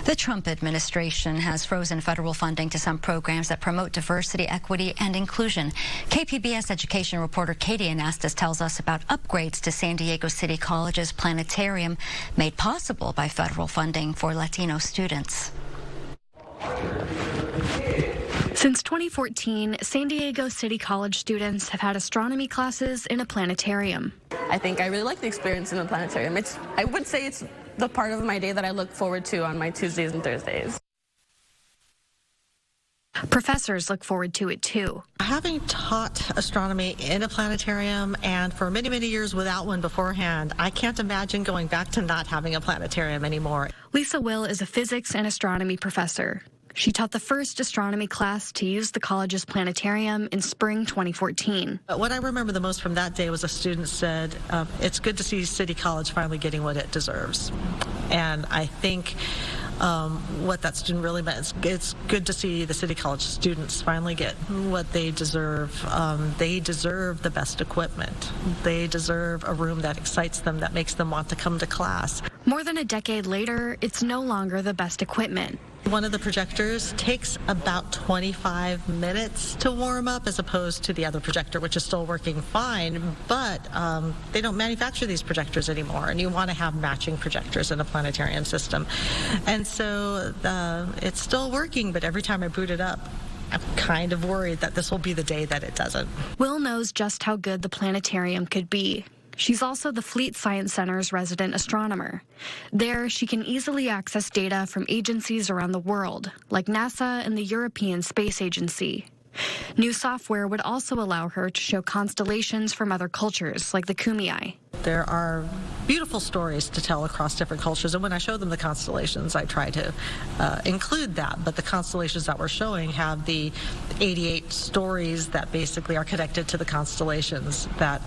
The Trump administration has frozen federal funding to some programs that promote diversity, equity, and inclusion. KPBS education reporter Katie Anastas tells us about upgrades to San Diego City College's Planetarium made possible by federal funding for Latino students. Since 2014, San Diego City College students have had astronomy classes in a planetarium. I think I really like the experience in the planetarium. I would say it's the part of my day that I look forward to on my Tuesdays and Thursdays. Professors look forward to it too. Having taught astronomy in a planetarium and for many, many years without one beforehand, I can't imagine going back to not having a planetarium anymore. Lisa Will is a physics and astronomy professor. She taught the first astronomy class to use the college's planetarium in spring 2014. What I remember the most from that day was a student said, it's good to see City College finally getting what it deserves. And I think what that student really meant is it's good to see the City College students finally get what they deserve. They deserve the best equipment. They deserve a room that excites them, that makes them want to come to class. More than a decade later, it's no longer the best equipment. One of the projectors takes about 25 minutes to warm up as opposed to the other projector, which is still working fine, but they don't manufacture these projectors anymore, and you want to have matching projectors in a planetarium system. And so it's still working, but every time I boot it up, I'm kind of worried that this will be the day that it doesn't. Will knows just how good the planetarium could be. She's also the Fleet Science Center's resident astronomer. There, she can easily access data from agencies around the world, like NASA and the European Space Agency. New software would also allow her to show constellations from other cultures, like the Kumeyaay. There are beautiful stories to tell across different cultures, and when I show them the constellations, I try to include that. But the constellations that we're showing have the 88 stories that basically are connected to the constellations that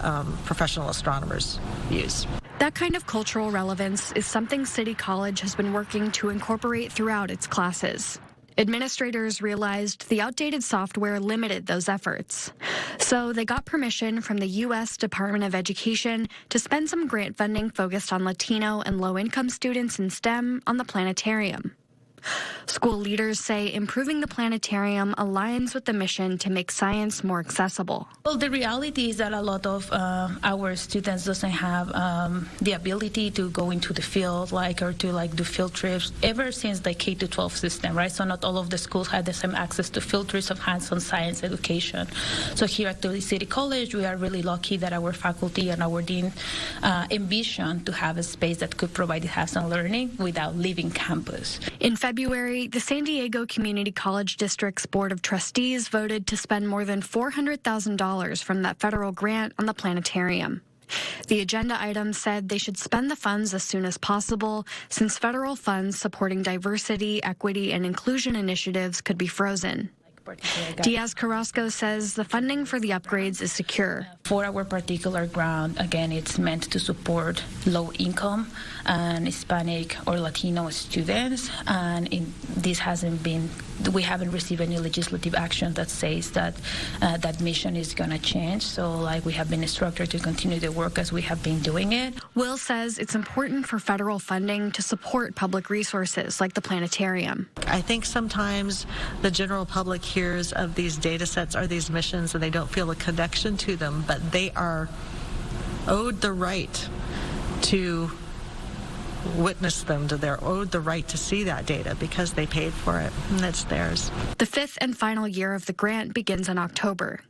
professional astronomers use. That kind of cultural relevance is something City College has been working to incorporate throughout its classes. Administrators realized the outdated software limited those efforts. So they got permission from the U.S. Department of Education to spend some grant funding focused on Latino and low-income students in STEM on the planetarium. School leaders say improving the planetarium aligns with the mission to make science more accessible. Well, the reality is that a lot of our students doesn't have the ability to go into the field, or to do field trips ever since the K-12 system, right? So not all of the schools had the same access to field trips of hands-on science education. So here at the City College, we are really lucky that our faculty and our dean envisioned to have a space that could provide hands-on learning without leaving campus. In February, the San Diego Community College District's Board of Trustees voted to spend more than $400,000 from that federal grant on the planetarium. The agenda item said they should spend the funds as soon as possible, since federal funds supporting diversity, equity, and inclusion initiatives could be frozen. Diaz Carrasco says the funding for the upgrades is secure. For our particular grant, again, it's meant to support low-income and Hispanic or Latino students, and we haven't received any legislative action that says that that mission is going to change. So, we have been instructed to continue the work as we have been doing it. Will says it's important for federal funding to support public resources like the planetarium. I think sometimes the general public hears of these data sets or these missions and they don't feel a connection to them, but they are owed the right to witness them, they're owed the right to see that data because they paid for it, and it's theirs. The fifth and final year of the grant begins in October.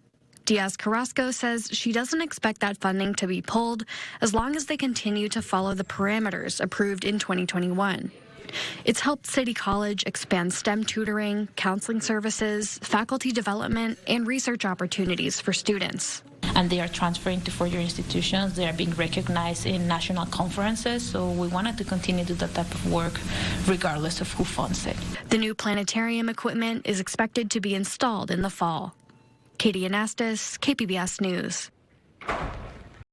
Diaz Carrasco says she doesn't expect that funding to be pulled as long as they continue to follow the parameters approved in 2021. It's helped City College expand STEM tutoring, counseling services, faculty development, and research opportunities for students. And they are transferring to further institutions. They are being recognized in national conferences, so we wanted to continue to do that type of work regardless of who funds it. The new planetarium equipment is expected to be installed in the fall. Katie Anastas, KPBS News.